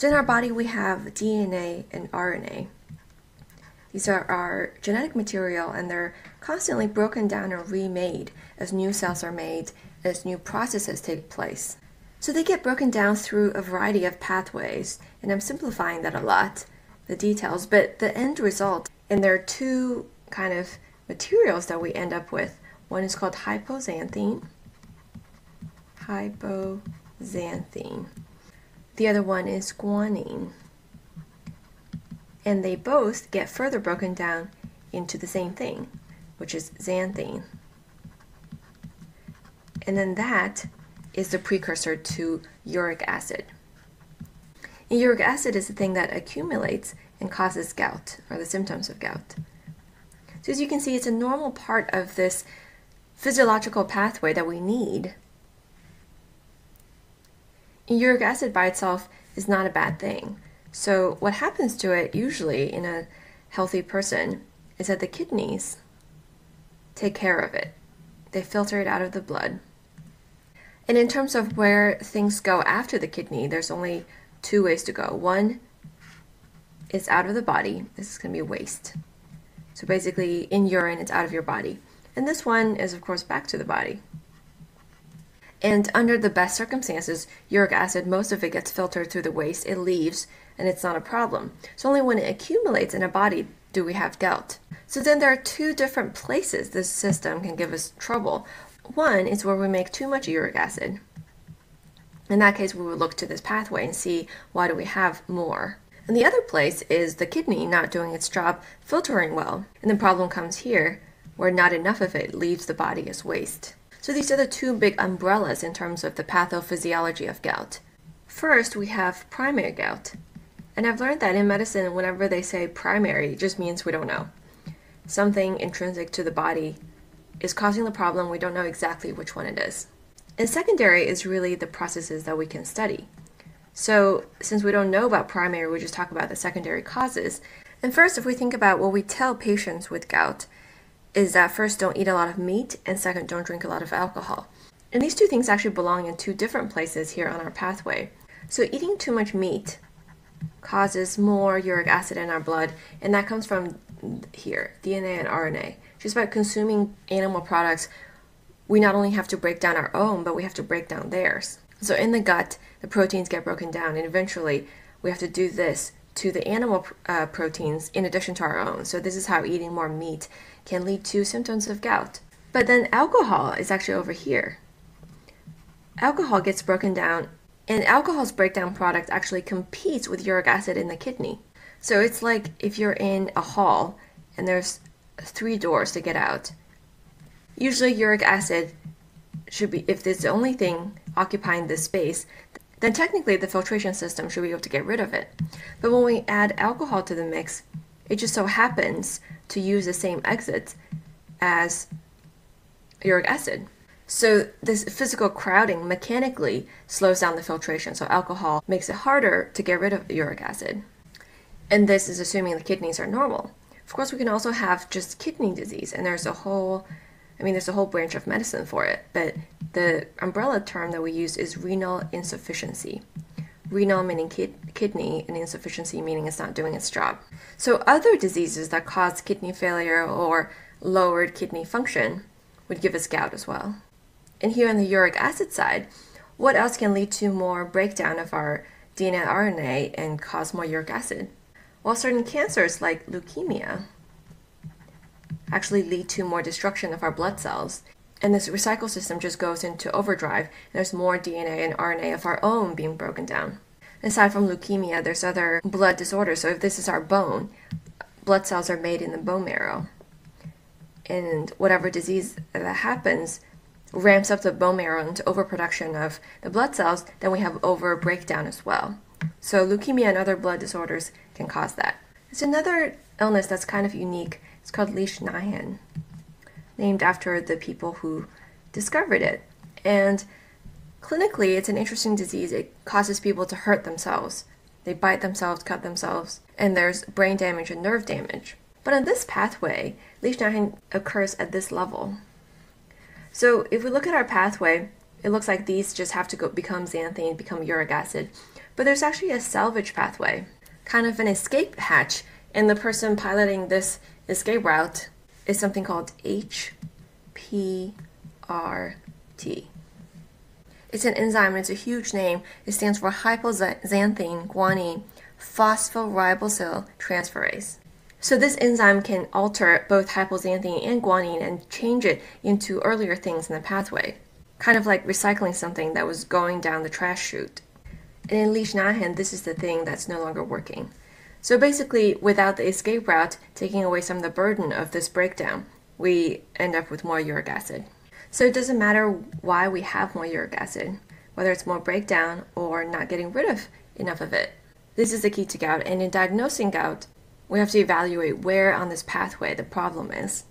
So in our body, we have DNA and RNA. These are our genetic material, and they're constantly broken down and remade as new cells are made, as new processes take place. So they get broken down through a variety of pathways, and I'm simplifying that a lot, the details, but the end result, and there are two kind of materials that we end up with. One is called hypoxanthine. The other one is guanine. And they both get further broken down into the same thing, which is xanthine. And then that is the precursor to uric acid. And uric acid is the thing that accumulates and causes gout, or the symptoms of gout. So as you can see, it's a normal part of this physiological pathway that we need. And uric acid by itself is not a bad thing. So what happens to it usually in a healthy person is that the kidneys take care of it. They filter it out of the blood. And in terms of where things go after the kidney, there's only two ways to go. One is out of the body. This is going to be waste. So basically in urine, it's out of your body. And this one is, of course, back to the body. And under the best circumstances, uric acid, most of it gets filtered through the waste. It leaves, and it's not a problem. So only when it accumulates in a body do we have gout. So then there are two different places this system can give us trouble. One is where we make too much uric acid. In that case, we would look to this pathway and see why do we have more. And the other place is the kidney not doing its job filtering well. And the problem comes here, where not enough of it leaves the body as waste. So these are the two big umbrellas in terms of the pathophysiology of gout. First, we have primary gout. And I've learned that in medicine, whenever they say primary, it just means we don't know. Something intrinsic to the body is causing the problem. We don't know exactly which one it is. And secondary is really the processes that we can study. So since we don't know about primary, we just talk about the secondary causes. And first, if we think about what we tell patients with gout, is that first, don't eat a lot of meat, and second, don't drink a lot of alcohol. And these two things actually belong in two different places here on our pathway. So eating too much meat causes more uric acid in our blood, and that comes from here, DNA and RNA. Just by consuming animal products, we not only have to break down our own, but we have to break down theirs. So in the gut, the proteins get broken down, and eventually we have to do this to the animal proteins in addition to our own. So this is how eating more meat can lead to symptoms of gout. But then alcohol is actually over here. Alcohol gets broken down, and alcohol's breakdown product actually competes with uric acid in the kidney. So it's like if you're in a hall and there's 3 doors to get out. Usually uric acid should be, if it's the only thing occupying this space, then technically the filtration system should be able to get rid of it. But when we add alcohol to the mix, it just so happens to use the same exits as uric acid. So this physical crowding mechanically slows down the filtration. So alcohol makes it harder to get rid of uric acid. And this is assuming the kidneys are normal. Of course, we can also have just kidney disease, and there's a whole branch of medicine for it. But the umbrella term that we use is renal insufficiency. Renal meaning kidney, and insufficiency meaning it's not doing its job. So other diseases that cause kidney failure or lowered kidney function would give us gout as well. And here on the uric acid side, what else can lead to more breakdown of our DNA and RNA and cause more uric acid? Well, certain cancers like leukemia actually lead to more destruction of our blood cells. And this recycle system just goes into overdrive, and there's more DNA and RNA of our own being broken down. Aside from leukemia, there's other blood disorders. So if this is our bone, blood cells are made in the bone marrow. And whatever disease that happens ramps up the bone marrow into overproduction of the blood cells, then we have over breakdown as well. So leukemia and other blood disorders can cause that. There's another illness that's kind of unique. It's called Leishman, named after the people who discovered it. And clinically, it's an interesting disease. It causes people to hurt themselves. They bite themselves, cut themselves, and there's brain damage and nerve damage. But on this pathway, Leishman occurs at this level. So if we look at our pathway, it looks like these just have to become xanthine, become uric acid. But there's actually a salvage pathway, kind of an escape hatch, and the person piloting this escape route is something called HPRT. It's an enzyme, and it's a huge name. It stands for hypoxanthine guanine phosphoribosyltransferase transferase. So this enzyme can alter both hypoxanthine and guanine and change it into earlier things in the pathway, kind of like recycling something that was going down the trash chute. And in Leishman, this is the thing that's no longer working. So basically, without the escape route taking away some of the burden of this breakdown, we end up with more uric acid. So it doesn't matter why we have more uric acid, whether it's more breakdown or not getting rid of enough of it. This is the key to gout, and in diagnosing gout, we have to evaluate where on this pathway the problem is.